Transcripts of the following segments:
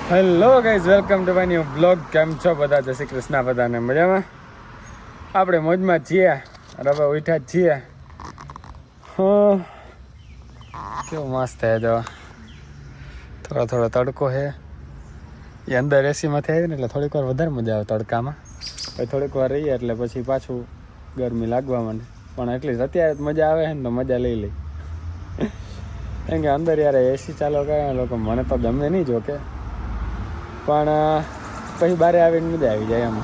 Hello guys, welcome to my new blog. કેમ છો બધા? જય શ્રી કૃષ્ણ. બધાને મજામાં? આપણે મોજમાં છીએ. રવે ઉઠ્યા જ છીએ. કેવું મસ્ત હે. જો થોડો થોડો તડકો છે. એ અંદર એસીમાંથી આવી ને એટલે થોડીક વાર વધારે મજા આવે તડકામાં. પછી થોડીક વાર રહીએ એટલે પછી પાછું ગરમી લાગવા માંડે. પણ એટલી અત્યારે જ મજા આવે છે ને તો મજા લઈ લઈ. કેમ કે અંદર યાર એસી ચાલો કરે લોકો, મને તો ગમે નહીં જોકે, પણ પછી બારે આવીને મજા આવી જાય એમ.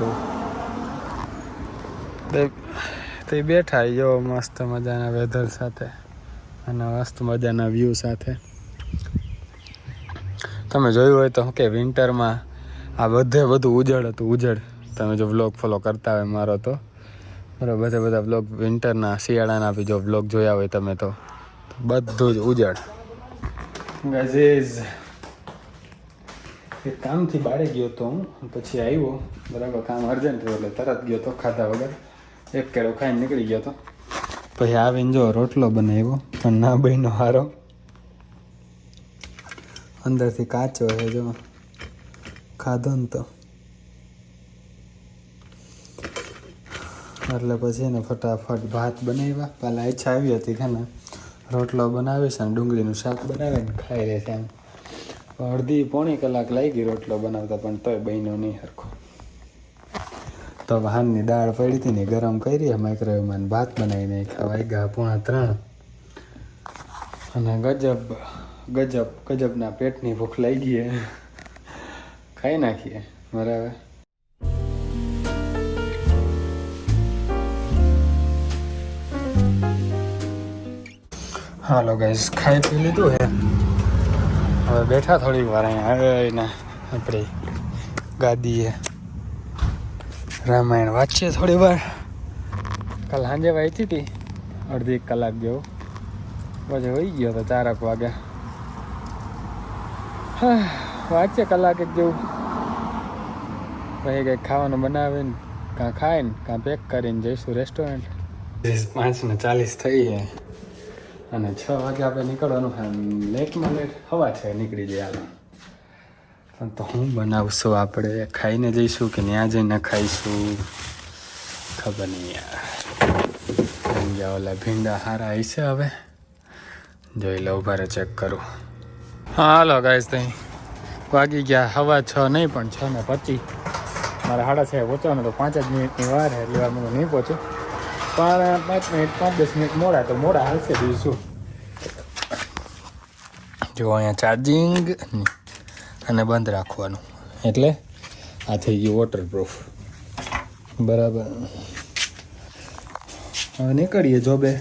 તો બેઠા જો મસ્ત મજાના વેધર સાથે અને મસ્ત મજાના વ્યૂ સાથે. તમે જોયું હોય તો કે વિન્ટરમાં આ બધું ઉજળ હતું. ઉજળ તમે જો વ્લોગ ફોલો કરતા હોય મારો તો બરાબર, બધા વ્લોગ વિન્ટરના શિયાળાના બી જો વ્લોગ જોયા હોય તમે તો બધું જ ઉજળ. એક કામથી બારે ગયો તો હું, પછી આવ્યો બરાબર, કામ અર્જન્ટ એટલે તરત ગયો તો ખાધા વગર એક કેળો ખાઈને નીકળી ગયો તો. પછી આવીને જો રોટલો બનાવ્યો પણ ના બહેનો હારો, અંદરથી કાચો છે. જો ખાધો ને તો એટલે પછી એને ફટાફટ ભાત બનાવ્યા. પહેલાં ઈચ્છા આવી હતી કે ને રોટલો બનાવીશ અને ડુંગળીનું શાક બનાવીને ખાઈ લે છે એમ. અડધી પોણી કલાક લાગી રોટલો બનાવતા, પણ તોય બહેનો નહીં હરખો. તો વાહનની દાળ પડી હતી ને ગરમ કરી માઇક્રોવેવમાં, ભાત બનાવીને ખાવાઈ ગયા 2:30. અને ગજબના પેટની ભૂખ લાગી ગઈ. ખાઈ નાખીએ બરાબર. હાલો ગાઈસ, ખાઈ પી લીધું હે. હવે બેઠા થોડીક વાર અહીંયા આવીને આપણી ગાદીએ રામાયણ વાંચીએ થોડી વાર. કાલ સાંજે વાંચી હતી અડધી કલાક જેવો, પછી હોઈ ગયો તો 4 વાગે. વાંચીએ કલાક એક જેવું. પછી કંઈક ખાવાનું બનાવીને કાં ખાઈને કાં પેક કરીને જઈશું રેસ્ટોરન્ટ. 5:40 થઈ છે અને 6 વાગે આપણે નીકળવાનું છે. લેટમાં લેટ 6:15 નીકળી જાય. પણ તો હું બનાવશું? આપણે ખાઈને જઈશું કે ત્યાં જઈને ખાઈશું? ખબર નહીં યાર. ઓલા ભીંડા હારા હશે. હવે જોઈ લો, ઉભારે ચેક કરું. હા હાલો ગાઈસ, ત્યાં વાગી ગયા 6:15 નહીં પણ 6:25. મારે 6:30 પહોંચવાનું તો 5 જ મિનિટની વાર છે, એટલી વાર મને નહીં પહોંચું. પણ 5 મિનિટ 5-10 મિનિટ મોડા તો મોડા હાલશે. બીજું શું. જો અહીંયા ચાર્જિંગ અને બંધ રાખવાનું, એટલે આ થઈ ગયું વોટરપ્રૂફ બરાબર. હવે નીકળીએ જોબે.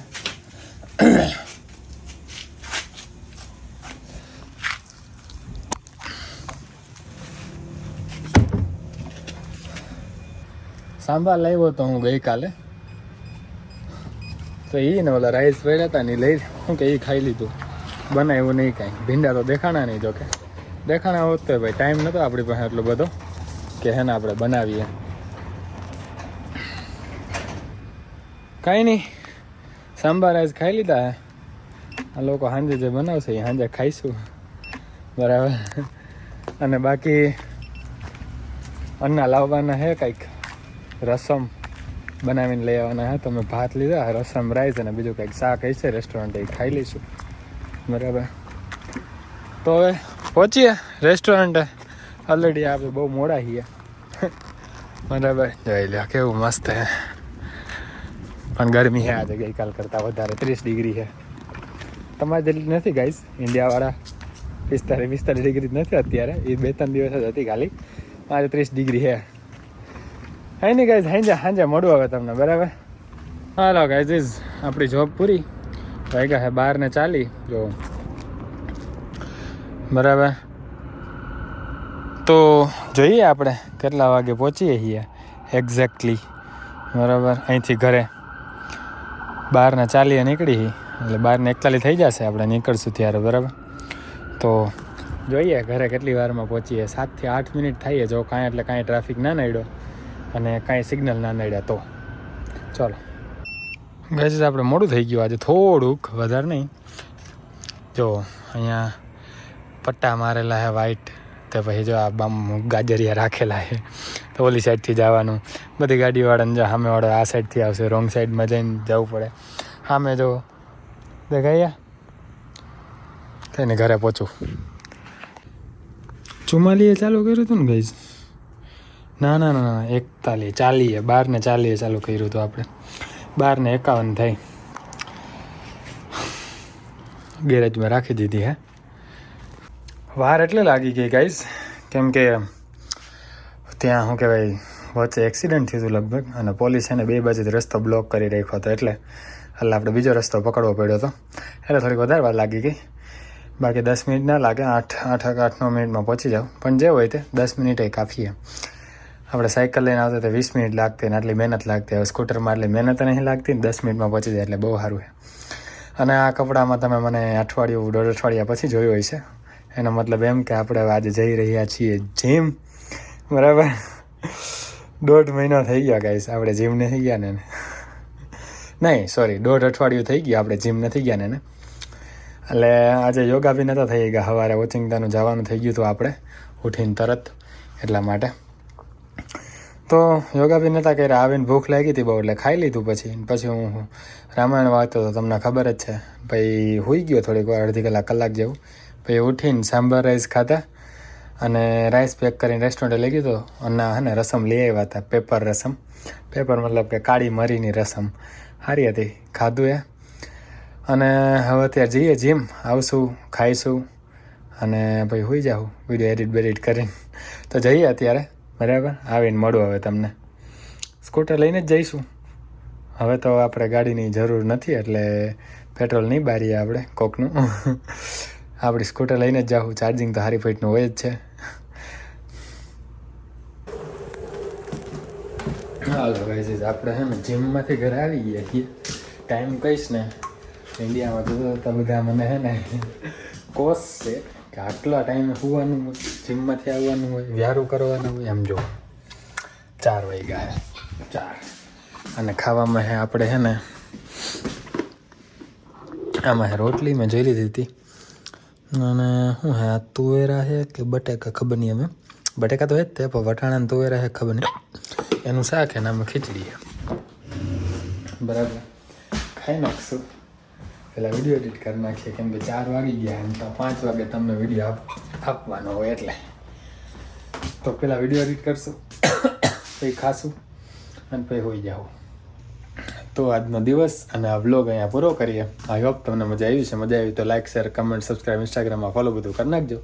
સાંભાર લાવ્યો તો હું ગઈકાલે, તો એ ને ઓલા રાઈસ પડ્યા હતા ને લઈ શું કે એ ખાઈ લીધું. બનાવ્યું નહીં કાંઈ. ભીંડા તો દેખાણા નહીં. જોકે દેખાણા હોત તો ભાઈ ટાઈમ નહોતો આપણી પાસે એટલો બધો કે હે ને આપણે બનાવીએ. કાંઈ નહીં, સાંભાર રાઈસ ખાઈ લીધા હે. આ લોકો સાંજે જે બનાવશે એ સાંજે ખાઈશું બરાબર. અને બાકી અન્ના લાવવાના હે, કંઈક રસમ બનાવીને લઈ આવવાના હે. તો મેં ભાત લીધા, રસમ રાઈસ અને બીજું કંઈક શાક હશે રેસ્ટોરન્ટ, એ ખાઈ લઈશું બરાબર. તો હવે પહોંચીએ રેસ્ટોરન્ટે. ઓલરેડી આપણે બહુ મોડા છીએ બરાબર. જોઈ લો કેવું મસ્ત હે. પણ ગરમી છે આજે ગઈકાલ કરતાં વધારે. 30 ડિગ્રી છે. તમારે જેટલી નથી ગાઈસ, ઇન્ડિયાવાળા 45-45 ડિગ્રી જ નથી અત્યારે. એ 2-3 દિવસ જ હતી ખાલી. આજે 30 ડિગ્રી છે. હા નહીં ગાઈસ, સાંજે મળું હવે તમને બરાબર. હાલો ગાઈઝ, આપણી જોબ પૂરી વાગ્યા છે 12:40 જો બરાબર. તો જોઈએ આપણે કેટલા વાગે પહોંચીએ છીએ એક્ઝેક્ટલી બરાબર. અહીંથી ઘરે 12:40 નીકળી, એટલે 12:41 થઈ જશે આપણે નીકળશું ત્યારે બરાબર. તો જોઈએ ઘરે કેટલી વારમાં પહોંચીએ. 7 થી 8 મિનિટ થઈએ જો કાંઈ, એટલે કાંઈ ટ્રાફિક ના નડ્યો અને કાંઈ સિગ્નલ ના નડ્યા તો. ચાલો ગાઈસ, આપણે મોડું થઈ ગયું આજે થોડુંક, વધારે નહીં. જો અહીંયા પટ્ટા મારેલા હે વાઈટ, તો પછી જો આ ગાજરિયા રાખેલા છે તો ઓલી સાઈડથી જવાનું. બધી ગાડીવાળાને જો સામેવાળો આ સાઈડથી આવશે, રોંગ સાઈડમાં જઈને જવું પડે. સામે જો દેખાયા થઈને ઘરે પહોંચું. 44 ચાલુ કર્યું હતું ને ગઈશ? ના 41 40 ચાલુ કર્યું હતું આપણે. 12:51 થાય. ગેરેજમાં રાખી દીધી. હે વાર એટલે લાગી ગઈ ગાઈઝ, કેમ કે ત્યાં શું કહેવાય વચ્ચે એક્સિડન્ટ થયું હતું લગભગ, અને પોલીસ એને 2 બાજુથી રસ્તો બ્લોક કરી રાખ્યો હતો, એટલે આપણે બીજો રસ્તો પકડવો પડ્યો હતો, એટલે થોડીક વધારે વાર લાગી ગઈ. બાકી 10 મિનિટ ના લાગે, 8-9 મિનિટમાં પહોંચી જાવ. પણ જે હોય તે 10 મિનિટ કાફી. આપણે સાયકલ લઈને આવતા તો 20 મિનિટ લાગતી ને આટલી મહેનત લાગતી. હવે સ્કૂટરમાં એટલી મહેનત નહીં લાગતી ને 10 મિનિટમાં પહોંચી જાય, એટલે બહુ સારું છે. અને આ કપડામાં તમે મને અઠવાડિયું 1.5 અઠવાડિયા પછી જોયું હોય છે. એનો મતલબ એમ કે આપણે આજે જઈ રહ્યા છીએ જીમ. બરાબર, 1.5 મહિનો થઈ ગયા ગાઈસ આપણે જીમ નથી ગયા ને. નહીં સોરી, 1.5 અઠવાડિયું થઈ ગયું આપણે જીમ નથી ગયા ને. એટલે આજે યોગા બી નહોતા થઈ ગયા. સવારે ઓચિંતાનું જવાનું થઈ ગયું હતું આપણે ઉઠીને તરત, એટલા માટે તો યોગા બી નહોતા કર્યા. આવીને ભૂખ લાગી હતી બહુ, એટલે ખાઈ લીધું. પછી હું રામાયણ વાંચતો હતો, તમને ખબર જ છે. પછી સૂઈ ગયો થોડીક વાર, અડધી કલાક જેવું. પછી ઉઠીને સાંભાર રાઈસ ખાધા, અને રાઈસ પેક કરીને રેસ્ટોરન્ટે લઈ ગયો હતો. અને હે ને રસમ લઈ આવ્યા હતા, પેપર રસમ. પેપર મતલબ કે કાળી મરીની રસમ, સારી હતી, ખાધું એ. અને હવે અત્યારે જઈએ જીમ, આવશું, ખાઈશું, અને પછી સૂઈ જાઉં વિડીયો એડિટ કરીને. તો જઈએ અત્યારે, બરાબર. આવીને મળું હવે તમને. સ્કૂટર લઈને જ જઈશું. હવે તો આપણે ગાડીની જરૂર નથી, એટલે પેટ્રોલ નહીં બારીએ આપણે કોકનું. આપણી સ્કૂટર લઈને જ જાઉં. ચાર્જિંગ તો 100% હોય જ છે. હાલો ગાઈઝ, આપણે છે ને જીમમાંથી ઘરે આવી ગયા છીએ. ટાઈમ કહીશ ને, ઇન્ડિયામાં તો બધા મને છે ને કોસ છે કે આટલા ટાઈમે સુવાનું, જીમમાંથી આવવાનું હોય, વ્યારું કરવાનું હોય. એમ જો 4 વાગ્યા 4. અને ખાવામાં છે આપણે છે ને આમાં રોટલી મેં જોઈ લીધી હતી, અને શું હે આ તુવેરા છે કે બટેકા ખબર નહીં. અમે બટેકા તો જ તે, પણ વટાણાના તુવેરા છે ખબર નહીં. એનું શાક છે ને આમાં ખીચડી છે. બરાબર, ખાઈ નાખશું. પહેલાં વિડીયો એડિટ કરી નાખીએ, કેમ કે 4 વાગી ગયા, એમ તો 5 વાગે તમને વિડીયો આપવાનો હોય, એટલે તો પહેલાં વિડીયો એડિટ કરશું, પછી ખાશું, અને પછી હોઈ જાઉં. તો આજનો દિવસ અને આ વ્લોગ અહીંયા પૂરો કરીએ. આઈ હોપ તમને મજા આવી છે. મજા આવી તો લાઇક, શેર, કમેન્ટ, સબસ્ક્રાઈબ, ઇન્સ્ટાગ્રામમાં ફોલો બધું કરી નાખજો.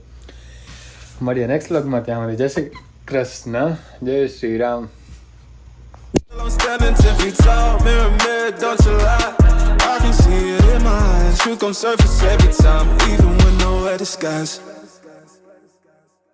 મળીએ નેક્સ્ટ વ્લોગમાં. ત્યાં સુધી જય શ્રી કૃષ્ણ, જય Shri Ram. I'm standing 10 feet tall, mirror, mirror, don't you lie. I can see it in my eyes. Truth gon' surface every time, even when nowhere disguise.